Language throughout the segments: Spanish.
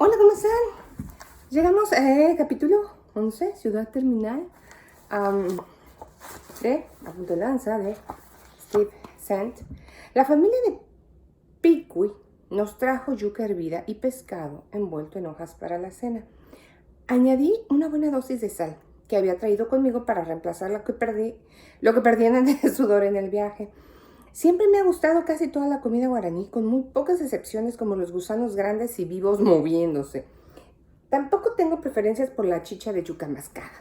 Hola, ¿cómo están? Llegamos al capítulo 11, Ciudad Terminal, de La Punta de Lanza, de Steve Sant. La familia de Piqui nos trajo yuca hervida y pescado envuelto en hojas para la cena. Añadí una buena dosis de sal que había traído conmigo para reemplazar lo que perdí en el sudor en el viaje. Siempre me ha gustado casi toda la comida guaraní, con muy pocas excepciones como los gusanos grandes y vivos moviéndose. Tampoco tengo preferencias por la chicha de yuca mascada.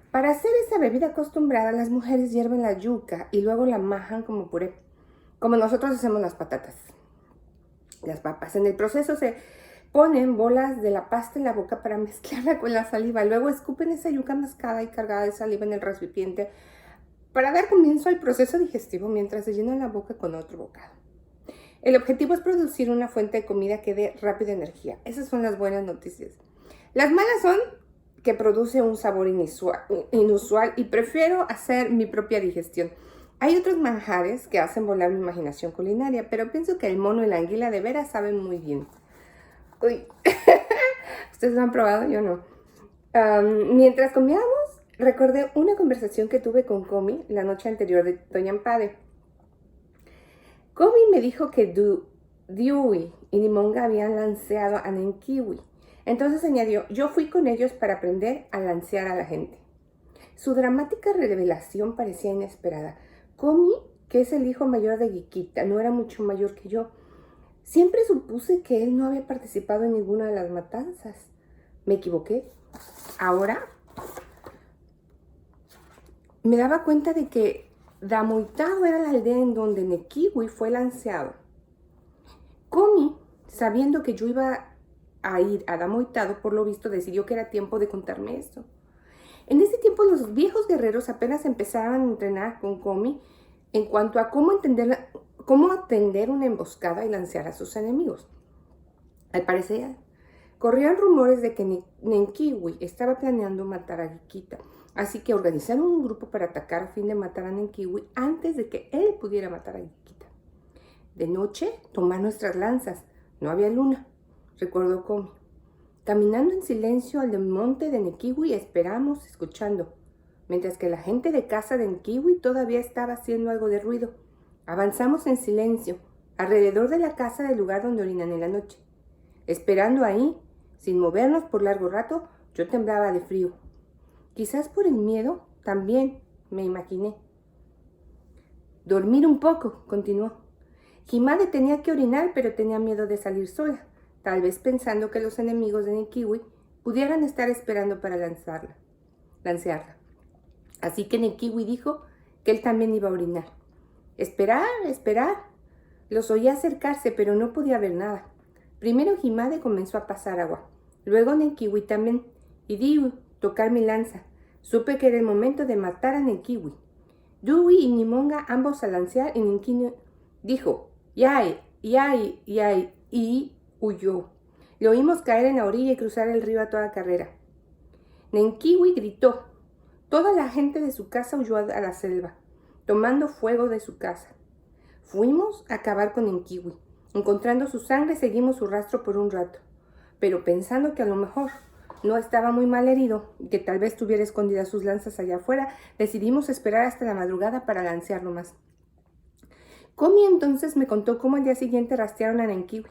Para hacer esa bebida acostumbrada, las mujeres hierven la yuca y luego la majan como puré, como nosotros hacemos las patatas, las papas. En el proceso se ponen bolas de la pasta en la boca para mezclarla con la saliva. Luego escupen esa yuca mascada y cargada de saliva en el recipiente para dar comienzo al proceso digestivo mientras se llenan la boca con otro bocado. El objetivo es producir una fuente de comida que dé rápida energía. Esas son las buenas noticias. Las malas son que produce un sabor inusual y prefiero hacer mi propia digestión. Hay otros manjares que hacen volar mi imaginación culinaria, pero pienso que el mono y la anguila de veras saben muy bien. Uy, ¿ustedes lo han probado? Yo no. Mientras comíamos, recordé una conversación que tuve con Comi la noche anterior de Doña Ampade. Comi me dijo que Dewey y Nimonga habían lanceado a Nenkiwi. Entonces añadió, yo fui con ellos para aprender a lancear a la gente. Su dramática revelación parecía inesperada. Comi, que es el hijo mayor de Guiquita, no era mucho mayor que yo. Siempre supuse que él no había participado en ninguna de las matanzas. ¿Me equivoqué? Ahora me daba cuenta de que Damoitado era la aldea en donde Nekiwi fue lanceado. Comi, sabiendo que yo iba a ir a Damoitado, por lo visto decidió que era tiempo de contarme esto. En ese tiempo los viejos guerreros apenas empezaban a entrenar con Comi en cuanto a cómo atender una emboscada y lancear a sus enemigos. Al parecer, corrían rumores de que Nenkiwi estaba planeando matar a Guiquita, así que organizaron un grupo para atacar a fin de matar a Nenkiwi antes de que él pudiera matar a Guiquita. De noche, tomar nuestras lanzas. No había luna, recordó Comi. Caminando en silencio al monte de Nenkiwi esperamos, escuchando, mientras que la gente de casa de Nenkiwi todavía estaba haciendo algo de ruido. Avanzamos en silencio, alrededor de la casa del lugar donde orinan en la noche. Esperando ahí, sin movernos por largo rato, yo temblaba de frío. Quizás por el miedo, también, me imaginé. Dormir un poco, continuó. Himade tenía que orinar, pero tenía miedo de salir sola, tal vez pensando que los enemigos de Nenkiwi pudieran estar esperando para lancearla. Así que Nenkiwi dijo que él también iba a orinar. Esperar. Los oía acercarse, pero no podía ver nada. Primero Himade comenzó a pasar agua, luego Nenkiwi también, y di tocar mi lanza. Supe que era el momento de matar a Nenkiwi. Dewey y Nimonga ambos a lancear y Nenkiwi dijo, ¡Yay! Y huyó. Le oímos caer en la orilla y cruzar el río a toda carrera. Nenkiwi gritó. Toda la gente de su casa huyó a la selva, tomando fuego de su casa. Fuimos a acabar con Nenkiwi. Encontrando su sangre, seguimos su rastro por un rato, pero pensando que a lo mejor no estaba muy mal herido y que tal vez tuviera escondidas sus lanzas allá afuera, decidimos esperar hasta la madrugada para lancearlo más. Comi entonces me contó cómo al día siguiente rastrearon a Nenkiwi.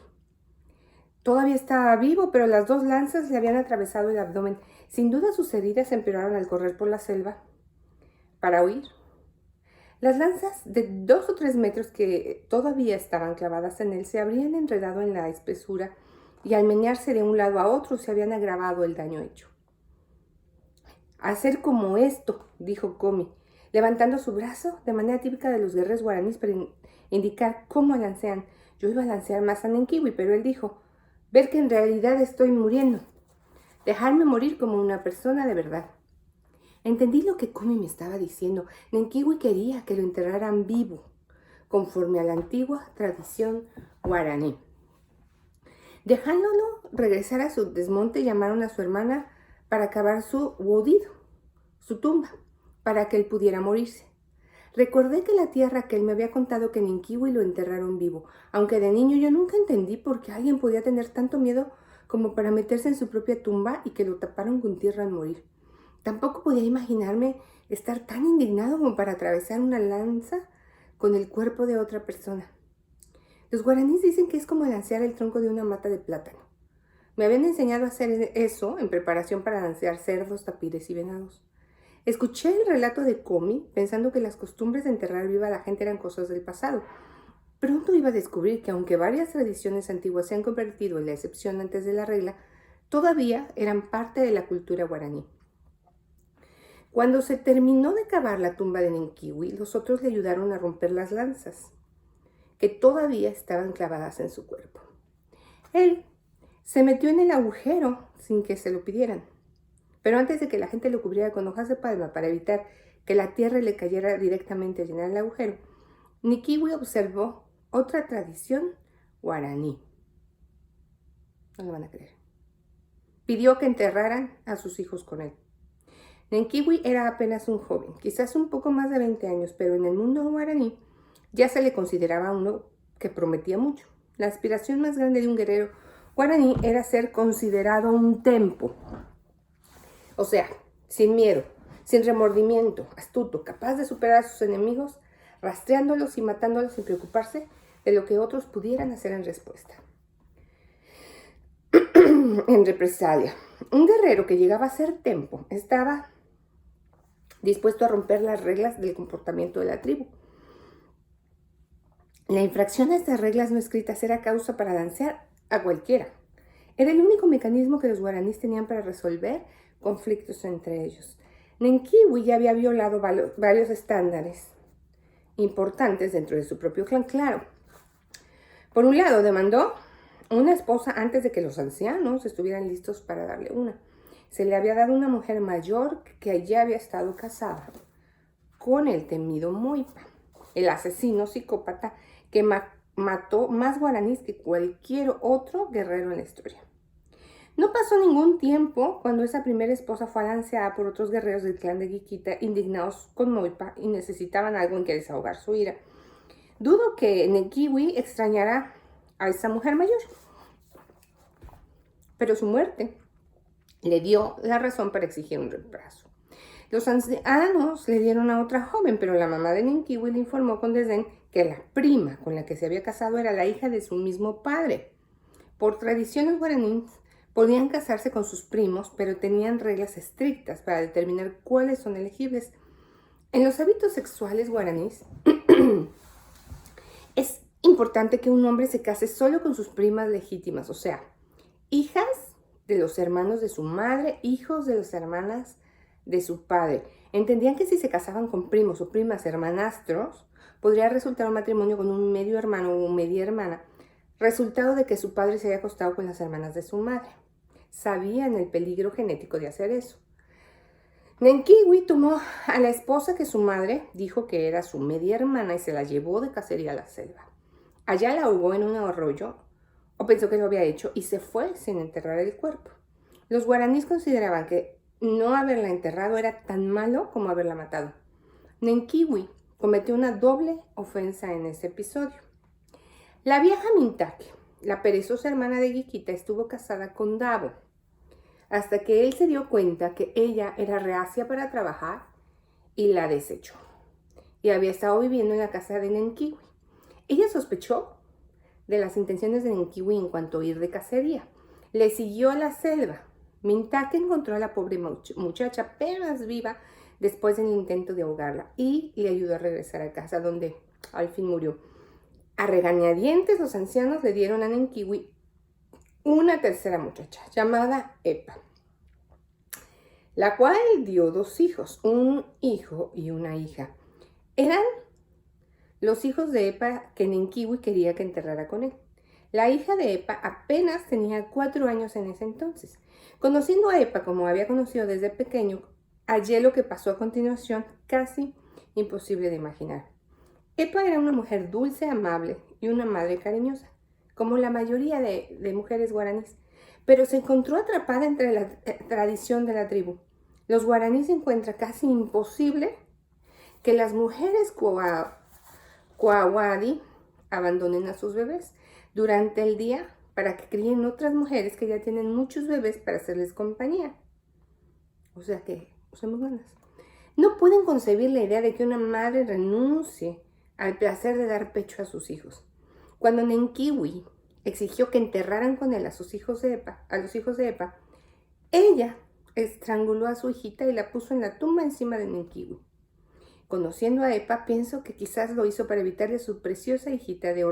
Todavía estaba vivo, pero las 2 lanzas le habían atravesado el abdomen. Sin duda sus heridas empeoraron al correr por la selva para huir. Las lanzas de 2 o 3 metros que todavía estaban clavadas en él se habrían enredado en la espesura y al menearse de un lado a otro se habían agravado el daño hecho. Hacer como esto, dijo Comi, levantando su brazo de manera típica de los guerreros guaraníes para indicar cómo lancean. Yo iba a lancear más a Nenkiwi, pero él dijo, ver que en realidad estoy muriendo. Dejarme morir como una persona de verdad. Entendí lo que Comi me estaba diciendo. Nenkiwi quería que lo enterraran vivo, conforme a la antigua tradición guaraní. Dejándolo regresar a su desmonte, llamaron a su hermana para cavar su wodido, su tumba, para que él pudiera morirse. Recordé que la tía Raquel me había contado que Nenkiwi lo enterraron vivo, aunque de niño yo nunca entendí por qué alguien podía tener tanto miedo como para meterse en su propia tumba y que lo taparon con tierra al morir. Tampoco podía imaginarme estar tan indignado como para atravesar una lanza con el cuerpo de otra persona. Los guaraníes dicen que es como lancear el tronco de una mata de plátano. Me habían enseñado a hacer eso en preparación para lancear cerdos, tapires y venados. Escuché el relato de Komi pensando que las costumbres de enterrar viva a la gente eran cosas del pasado. Pronto iba a descubrir que aunque varias tradiciones antiguas se han convertido en la excepción antes de la regla, todavía eran parte de la cultura guaraní. Cuando se terminó de cavar la tumba de Nenkiwi, los otros le ayudaron a romper las lanzas, que todavía estaban clavadas en su cuerpo. Él se metió en el agujero sin que se lo pidieran, pero antes de que la gente lo cubriera con hojas de palma para evitar que la tierra le cayera directamente a llenar el agujero, Nenkiwi observó otra tradición guaraní. No lo van a creer. Pidió que enterraran a sus hijos con él. Nenkiwi era apenas un joven, quizás un poco más de 20 años, pero en el mundo guaraní ya se le consideraba uno que prometía mucho. La aspiración más grande de un guerrero guaraní era ser considerado un tempo. O sea, sin miedo, sin remordimiento, astuto, capaz de superar a sus enemigos, rastreándolos y matándolos sin preocuparse de lo que otros pudieran hacer en respuesta. En represalia, un guerrero que llegaba a ser tempo estaba dispuesto a romper las reglas del comportamiento de la tribu. La infracción a estas reglas no escritas era causa para lancear a cualquiera. Era el único mecanismo que los guaraníes tenían para resolver conflictos entre ellos. Nenkiwi ya había violado varios estándares importantes dentro de su propio clan, claro. Por un lado, demandó una esposa antes de que los ancianos estuvieran listos para darle una. Se le había dado una mujer mayor que ya había estado casada con el temido Moipa, el asesino psicópata que mató más guaraníes que cualquier otro guerrero en la historia. No pasó ningún tiempo cuando esa primera esposa fue lanceada por otros guerreros del clan de Guiquita, indignados con Moipa y necesitaban algo en que desahogar su ira. Dudo que Nenkiwi extrañara a esa mujer mayor, pero su muerte le dio la razón para exigir un reemplazo. Los ancianos le dieron a otra joven, pero la mamá de Nenkiwi le informó con desdén que la prima con la que se había casado era la hija de su mismo padre. Por tradiciones guaraníes, podían casarse con sus primos, pero tenían reglas estrictas para determinar cuáles son elegibles. En los hábitos sexuales guaraníes, es importante que un hombre se case solo con sus primas legítimas, o sea, hijas de los hermanos de su madre, hijos de las hermanas de su padre. Entendían que si se casaban con primos o primas hermanastros, podría resultar un matrimonio con un medio hermano o media hermana, resultado de que su padre se había acostado con las hermanas de su madre. Sabían el peligro genético de hacer eso. Nenkiwi tomó a la esposa que su madre dijo que era su media hermana y se la llevó de cacería a la selva. Allá la ahogó en un arroyo, o pensó que lo había hecho, y se fue sin enterrar el cuerpo. Los guaraníes consideraban que no haberla enterrado era tan malo como haberla matado. Nenkiwi cometió una doble ofensa en ese episodio. La vieja Mintake, la perezosa hermana de Guiquita, estuvo casada con Dabo, hasta que él se dio cuenta que ella era reacia para trabajar y la desechó. Y había estado viviendo en la casa de Nenkiwi. Ella sospechó de las intenciones de Nenkiwi en cuanto a ir de cacería. Le siguió a la selva. Mintake encontró a la pobre muchacha apenas viva después del intento de ahogarla y le ayudó a regresar a casa, donde al fin murió. A regañadientes, los ancianos le dieron a Nenkiwi una tercera muchacha llamada Epa, la cual dio 2 hijos, un hijo y una hija. Eran los hijos de Epa que Nenkiwi quería que enterrara con él. La hija de Epa apenas tenía 4 años en ese entonces. Conociendo a Epa como había conocido desde pequeño, hallé lo que pasó a continuación casi imposible de imaginar. Epa era una mujer dulce, amable y una madre cariñosa, como la mayoría de mujeres guaraníes, pero se encontró atrapada entre la tradición de la tribu. Los guaraníes encuentran casi imposible que las mujeres Coawadi abandonen a sus bebés durante el día para que críen otras mujeres que ya tienen muchos bebés para hacerles compañía. O sea que usemos ganas. No pueden concebir la idea de que una madre renuncie al placer de dar pecho a sus hijos. Cuando Nenkiwi exigió que enterraran con él a los hijos de Epa, ella estranguló a su hijita y la puso en la tumba encima de Nenkiwi. Conociendo a Epa, pienso que quizás lo hizo para evitarle a su preciosa hijita de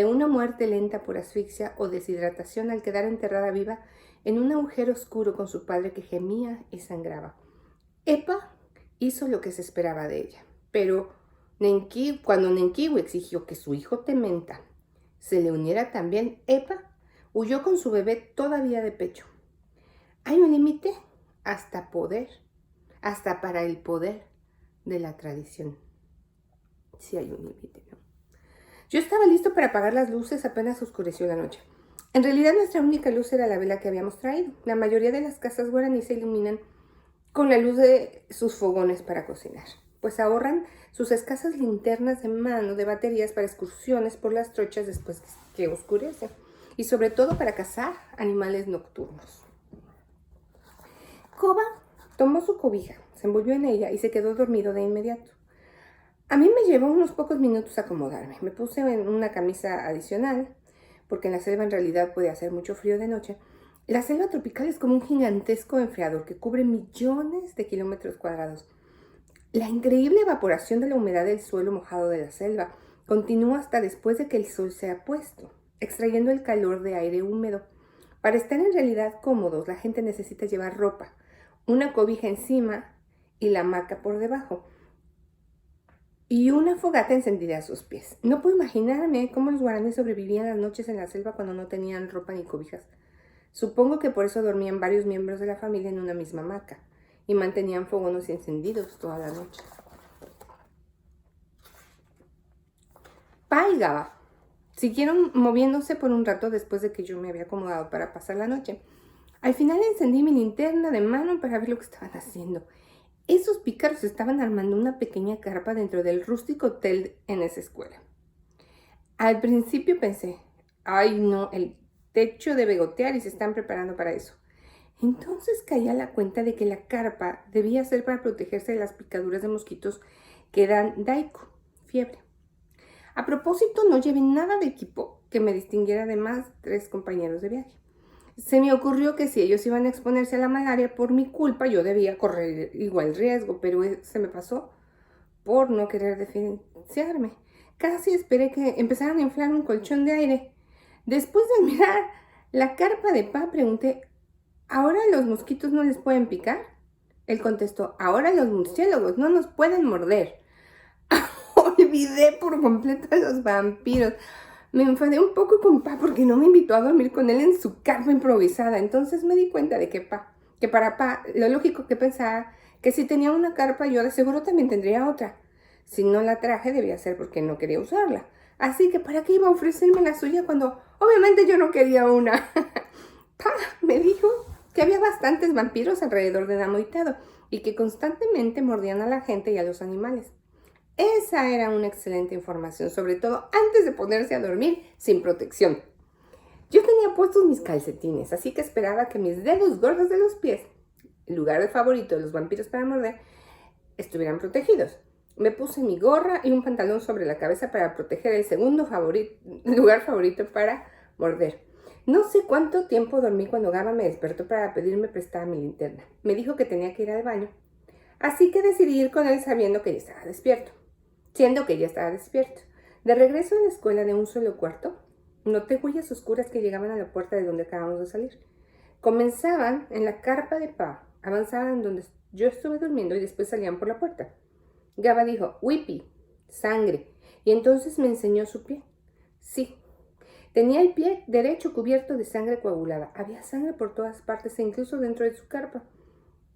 una muerte lenta por asfixia o deshidratación al quedar enterrada viva en un agujero oscuro con su padre que gemía y sangraba. Epa hizo lo que se esperaba de ella, pero cuando Nenkiwi exigió que su hijo Tementa se le uniera también, Epa huyó con su bebé todavía de pecho. Hay un límite hasta para el poder de la tradición. Sí hay un límite, ¿no? Yo estaba listo para apagar las luces apenas oscureció la noche. En realidad nuestra única luz era la vela que habíamos traído. La mayoría de las casas guaraní se iluminan con la luz de sus fogones para cocinar, pues ahorran sus escasas linternas de mano de baterías para excursiones por las trochas después que oscurece, y sobre todo para cazar animales nocturnos. Koba tomó su cobija, se envolvió en ella y se quedó dormido de inmediato. A mí me llevó unos pocos minutos acomodarme. Me puse en una camisa adicional, porque en la selva en realidad puede hacer mucho frío de noche. La selva tropical es como un gigantesco enfriador que cubre millones de kilómetros cuadrados. La increíble evaporación de la humedad del suelo mojado de la selva continúa hasta después de que el sol se ha puesto, extrayendo el calor de aire húmedo. Para estar en realidad cómodos, la gente necesita llevar ropa, una cobija encima y la hamaca por debajo, y una fogata encendida a sus pies. No puedo imaginarme cómo los guaraníes sobrevivían las noches en la selva cuando no tenían ropa ni cobijas. Supongo que por eso dormían varios miembros de la familia en una misma hamaca y mantenían fogones encendidos toda la noche. Pa y Gaba siguieron moviéndose por un rato después de que yo me había acomodado para pasar la noche. Al final encendí mi linterna de mano para ver lo que estaban haciendo. Esos pícaros estaban armando una pequeña carpa dentro del rústico hotel en esa escuela. Al principio pensé, ay no, el techo debe gotear y se están preparando para eso. Entonces caí a la cuenta de que la carpa debía ser para protegerse de las picaduras de mosquitos que dan daiku, fiebre. A propósito, no llevé nada de equipo que me distinguiera de más 3 compañeros de viaje. Se me ocurrió que si ellos iban a exponerse a la malaria por mi culpa, yo debía correr igual riesgo, pero se me pasó por no querer diferenciarme. Casi esperé que empezaran a inflar un colchón de aire. Después de mirar la carpa de Pa, pregunté, ¿ahora los mosquitos no les pueden picar? Él contestó, ahora los murciélagos no nos pueden morder. Olvidé por completo a los vampiros. Me enfadé un poco con Pa porque no me invitó a dormir con él en su carpa improvisada. Entonces me di cuenta de que para Pa, lo lógico que pensaba que si tenía una carpa yo de seguro también tendría otra. Si no la traje debía ser porque no quería usarla. Así que ¿para qué iba a ofrecerme la suya cuando obviamente yo no quería una? Pa me dijo que había bastantes vampiros alrededor de Namoitado y que constantemente mordían a la gente y a los animales. Esa era una excelente información, sobre todo antes de ponerse a dormir sin protección. Yo tenía puestos mis calcetines, así que esperaba que mis dedos gordos de los pies, el lugar favorito de los vampiros para morder, estuvieran protegidos. Me puse mi gorra y un pantalón sobre la cabeza para proteger el segundo lugar favorito para morder. No sé cuánto tiempo dormí cuando Gaba me despertó para pedirme prestada mi linterna. Me dijo que tenía que ir al baño, así que decidí ir con él siendo que ya estaba despierto. De regreso a la escuela de un solo cuarto, noté huellas oscuras que llegaban a la puerta de donde acabamos de salir. Comenzaban en la carpa de Pa, avanzaban donde yo estuve durmiendo y después salían por la puerta. Gaba dijo, Whippy, sangre, y entonces me enseñó su pie. Sí, tenía el pie derecho cubierto de sangre coagulada. Había sangre por todas partes e incluso dentro de su carpa.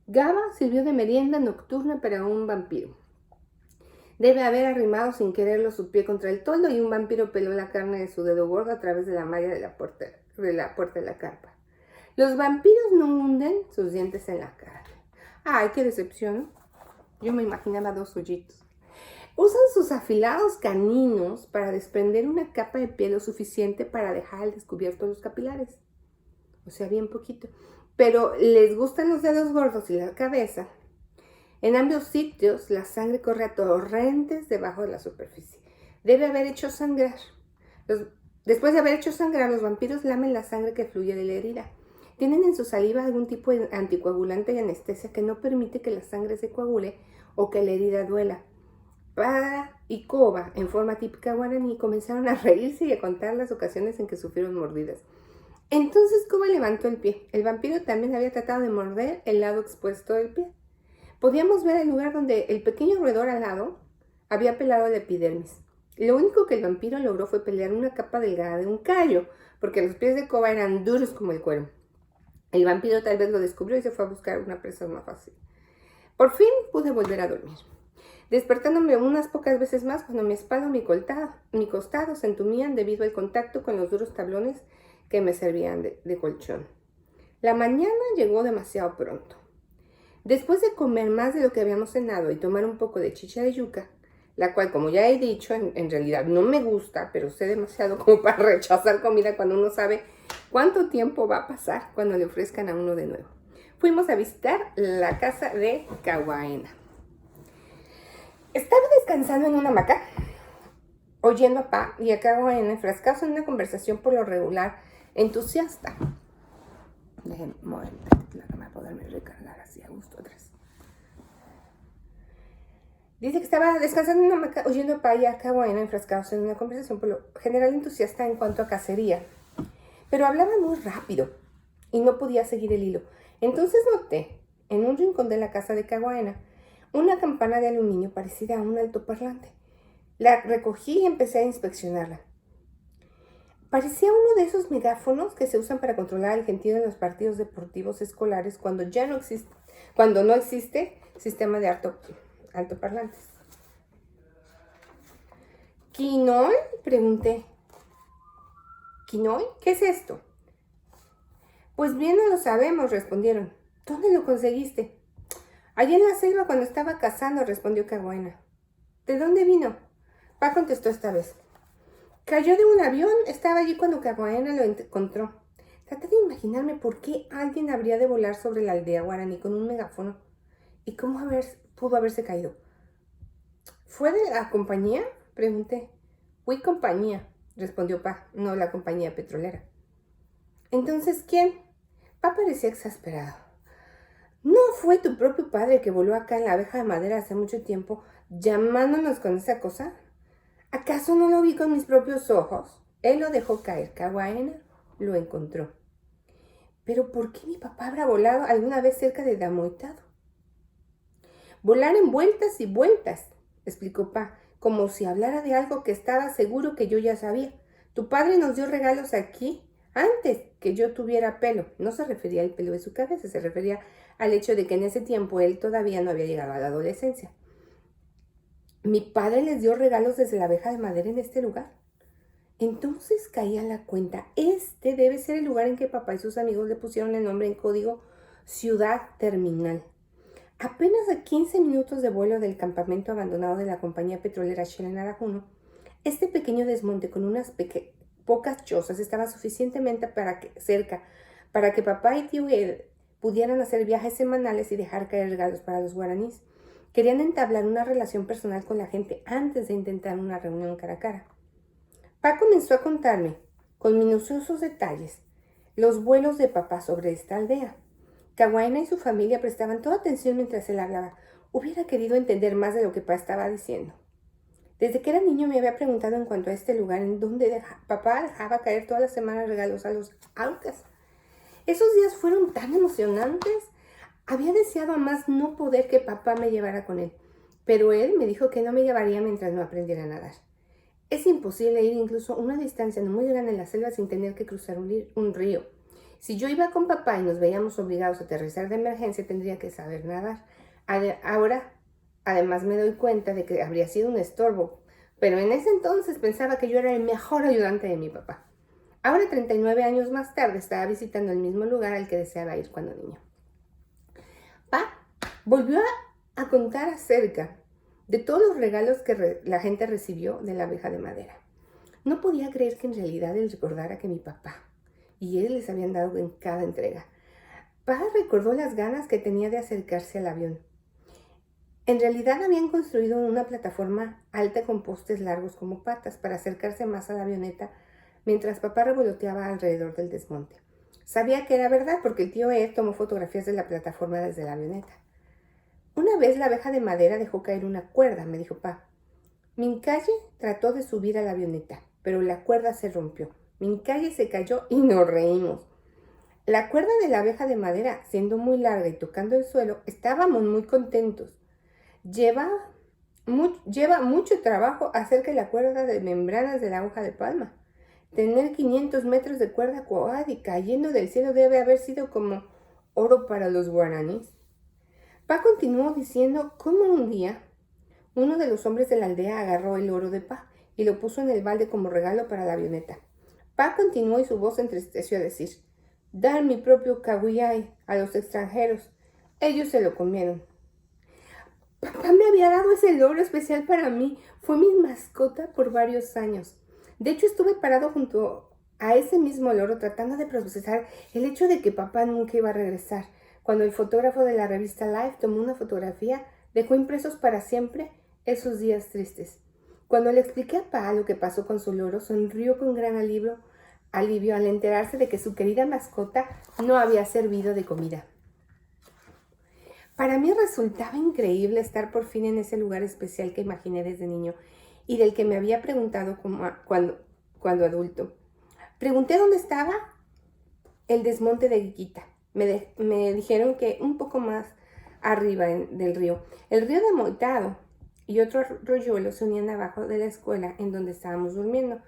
Gaba sirvió de merienda nocturna para un vampiro. Debe haber arrimado sin quererlo su pie contra el toldo y un vampiro peló la carne de su dedo gordo a través de la malla de la puerta de la carpa. Los vampiros no hunden sus dientes en la carne. Ay, qué decepción, ¿no? Yo me imaginaba 2 hoyitos. Usan sus afilados caninos para desprender una capa de piel lo suficiente para dejar al descubierto los capilares. O sea, bien poquito. Pero les gustan los dedos gordos y la cabeza. En ambos sitios, la sangre corre a torrentes debajo de la superficie. Debe haber hecho sangrar. Después de haber hecho sangrar, los vampiros lamen la sangre que fluye de la herida. Tienen en su saliva algún tipo de anticoagulante y anestesia que no permite que la sangre se coagule o que la herida duela. Pa y Koba, en forma típica guaraní, comenzaron a reírse y a contar las ocasiones en que sufrieron mordidas. Entonces Koba levantó el pie. El vampiro también había tratado de morder el lado expuesto del pie. Podíamos ver el lugar donde el pequeño roedor alado había pelado la epidermis. Lo único que el vampiro logró fue pelear una capa delgada de un callo, porque los pies de Koba eran duros como el cuero. El vampiro tal vez lo descubrió y se fue a buscar una presa más fácil. Por fin pude volver a dormir, despertándome unas pocas veces más cuando mi espalda y mi costado se entumían debido al contacto con los duros tablones que me servían de colchón. La mañana llegó demasiado pronto. Después de comer más de lo que habíamos cenado y tomar un poco de chicha de yuca, la cual, como ya he dicho, en realidad no me gusta, pero sé demasiado como para rechazar comida cuando uno sabe cuánto tiempo va a pasar cuando le ofrezcan a uno de nuevo. Fuimos a visitar la casa de Kawaena. Estaba descansando en una hamaca, oyendo a Pa y a Kawaena enfrascados en una conversación por lo regular entusiasta. Déjenme mover la cámara para poderme recargar así a gusto atrás. Dice que estaba descansando en una hamaca, oyendo a Pa y a Kawaena enfrascados en una conversación por lo general entusiasta en cuanto a cacería. Pero hablaba muy rápido y no podía seguir el hilo. Entonces noté, en un rincón de la casa de Kawaena, una campana de aluminio parecida a un altoparlante. La recogí y empecé a inspeccionarla. Parecía uno de esos megáfonos que se usan para controlar el gentío en los partidos deportivos escolares cuando no existe sistema de altoparlantes. ¿Quinoy? Pregunté. ¿Quinoy? ¿Qué es esto? Pues bien no lo sabemos, respondieron. ¿Dónde lo conseguiste? Allá en la selva cuando estaba cazando, respondió Kawaena. ¿De dónde vino? Pa contestó esta vez. Cayó de un avión, estaba allí cuando Kawaena lo encontró. Traté de imaginarme por qué alguien habría de volar sobre la aldea guaraní con un megáfono y cómo pudo haberse caído. ¿Fue de la compañía? Pregunté. Fui compañía, respondió Pa, no la compañía petrolera. Entonces, ¿quién? Pa parecía exasperado. ¿No fue tu propio padre que voló acá en la abeja de madera hace mucho tiempo, llamándonos con esa cosa? ¿Acaso no lo vi con mis propios ojos? Él lo dejó caer. Kawaena lo encontró. ¿Pero por qué mi papá habrá volado alguna vez cerca de Damoitado? Volar en vueltas y vueltas, explicó Pa, como si hablara de algo que estaba seguro que yo ya sabía. Tu padre nos dio regalos aquí antes que yo tuviera pelo. No se refería al pelo de su cabeza, se refería al hecho de que en ese tiempo él todavía no había llegado a la adolescencia. Mi padre les dio regalos desde la abeja de madera en este lugar. Entonces caí a la cuenta. Este debe ser el lugar en que papá y sus amigos le pusieron el nombre en código Ciudad Terminal. Apenas a 15 minutos de vuelo del campamento abandonado de la compañía petrolera Shell en Arajuno, este pequeño desmonte con unas pocas chozas estaba suficientemente cerca para que papá y tío Ed pudieran hacer viajes semanales y dejar caer regalos para los guaraníes. Querían entablar una relación personal con la gente antes de intentar una reunión cara a cara. Pa comenzó a contarme, con minuciosos detalles, los vuelos de papá sobre esta aldea. Kawaena y su familia prestaban toda atención mientras él hablaba. Hubiera querido entender más de lo que Pa estaba diciendo. Desde que era niño me había preguntado en cuanto a este lugar en donde papá dejaba caer todas las semanas regalos a los aucas. Esos días fueron tan emocionantes. Había deseado a más no poder que papá me llevara con él, pero él me dijo que no me llevaría mientras no aprendiera a nadar. Es imposible ir incluso una distancia no muy grande en la selva sin tener que cruzar un río. Si yo iba con papá y nos veíamos obligados a aterrizar de emergencia, tendría que saber nadar. Ahora, además, me doy cuenta de que habría sido un estorbo, pero en ese entonces pensaba que yo era el mejor ayudante de mi papá. Ahora, 39 años más tarde, estaba visitando el mismo lugar al que deseaba ir cuando niño. Pa volvió a contar acerca de todos los regalos que la gente recibió de la abeja de madera. No podía creer que en realidad él recordara que mi papá y él les habían dado en cada entrega. Pa recordó las ganas que tenía de acercarse al avión. En realidad habían construido una plataforma alta con postes largos como patas para acercarse más a la avioneta mientras papá revoloteaba alrededor del desmonte. Sabía que era verdad porque el tío Ed tomó fotografías de la plataforma desde la avioneta. Una vez la abeja de madera dejó caer una cuerda, me dijo Pa. Mincaye trató de subir a la avioneta, pero la cuerda se rompió. Mincaye se cayó y nos reímos. La cuerda de la abeja de madera, siendo muy larga y tocando el suelo, estábamos muy contentos. Lleva mucho trabajo hacer que la cuerda de membranas de la hoja de palma. Tener 500 metros de cuerda coad y cayendo del cielo debe haber sido como oro para los guaraníes. Pa continuó diciendo cómo un día uno de los hombres de la aldea agarró el oro de Pa y lo puso en el balde como regalo para la avioneta. Pa continuó y su voz entristeció a decir: dar mi propio kawiyai a los extranjeros. Ellos se lo comieron. Papá me había dado ese loro especial para mí. Fue mi mascota por varios años. De hecho, estuve parado junto a ese mismo loro tratando de procesar el hecho de que papá nunca iba a regresar. Cuando el fotógrafo de la revista Life tomó una fotografía, dejó impresos para siempre esos días tristes. Cuando le expliqué a papá lo que pasó con su loro, sonrió con gran alivio al enterarse de que su querida mascota no había servido de comida. Para mí resultaba increíble estar por fin en ese lugar especial que imaginé desde niño y del que me había preguntado cuando adulto. Pregunté dónde estaba el desmonte de Guiquita. Me dijeron que un poco más arriba del río. El río de Moitado y otro arroyuelo se unían abajo de la escuela en donde estábamos durmiendo.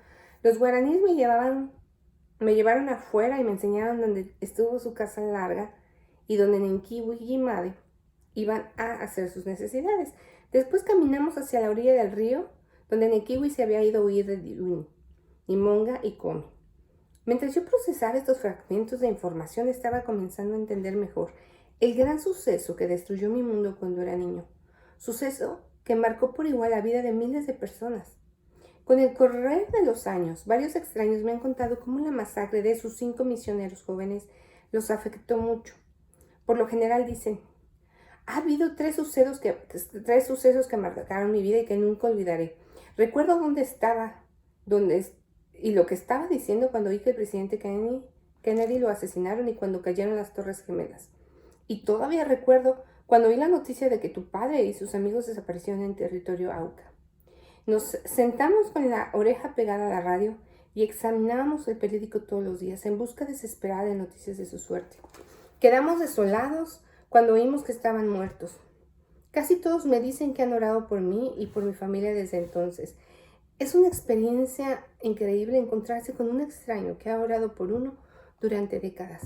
Los guaraníes me llevaron afuera y me enseñaron dónde estuvo su casa larga y donde Nenkiwi y Gimade iban a hacer sus necesidades. Después caminamos hacia la orilla del río, donde Nenkiwi se había ido a huir de Diuni, Nimonga y Komi. Mientras yo procesaba estos fragmentos de información, estaba comenzando a entender mejor el gran suceso que destruyó mi mundo cuando era niño. Suceso que marcó por igual la vida de miles de personas. Con el correr de los años, varios extraños me han contado cómo la masacre de sus 5 misioneros jóvenes los afectó mucho. Por lo general dicen: ha habido tres sucesos que marcaron mi vida y que nunca olvidaré. Recuerdo dónde estaba y lo que estaba diciendo cuando oí que el presidente Kennedy lo asesinaron y cuando cayeron las Torres Gemelas. Y todavía recuerdo cuando oí la noticia de que tu padre y sus amigos desaparecieron en territorio Auca. Nos sentamos con la oreja pegada a la radio y examinábamos el periódico todos los días en busca desesperada de noticias de su suerte. Quedamos desolados cuando oímos que estaban muertos. Casi todos me dicen que han orado por mí y por mi familia desde entonces. Es una experiencia increíble encontrarse con un extraño que ha orado por uno durante décadas.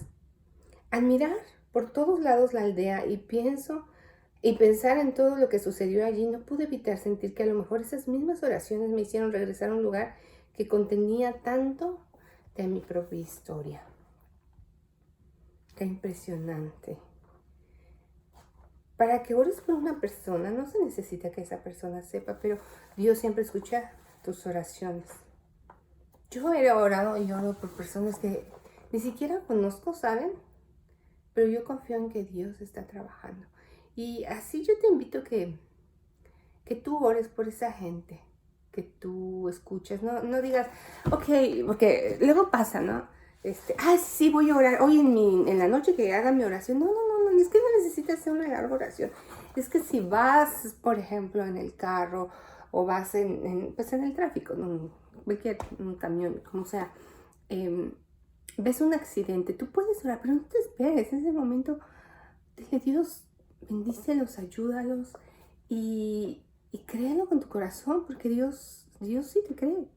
Al mirar por todos lados la aldea y pensar en todo lo que sucedió allí, no pude evitar sentir que a lo mejor esas mismas oraciones me hicieron regresar a un lugar que contenía tanto de mi propia historia. Qué impresionante. Para que ores por una persona, no se necesita que esa persona sepa, pero Dios siempre escucha tus oraciones. Yo he orado y oro por personas que ni siquiera conozco, ¿saben? Pero yo confío en que Dios está trabajando. Y así yo te invito que tú ores por esa gente, que tú escuches, no digas, ok, porque luego pasa, ¿no? Sí, voy a orar hoy en la noche que haga mi oración. No, es que no necesitas hacer una larga oración. Es que si vas, por ejemplo, en el carro o vas en el tráfico, cualquier camión, como sea, ves un accidente, tú puedes orar, pero no te esperes. En ese momento, dile: Dios, bendícelos, ayúdalos y créelo con tu corazón, porque Dios sí te cree.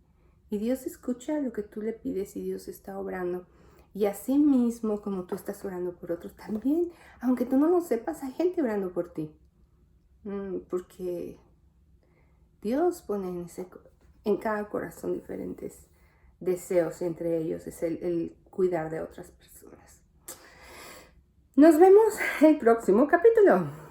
Y Dios escucha lo que tú le pides y Dios está obrando. Y así mismo como tú estás orando por otros, también, aunque tú no lo sepas, hay gente orando por ti. Porque Dios pone en cada corazón diferentes deseos, entre ellos es el cuidar de otras personas. Nos vemos en el próximo capítulo.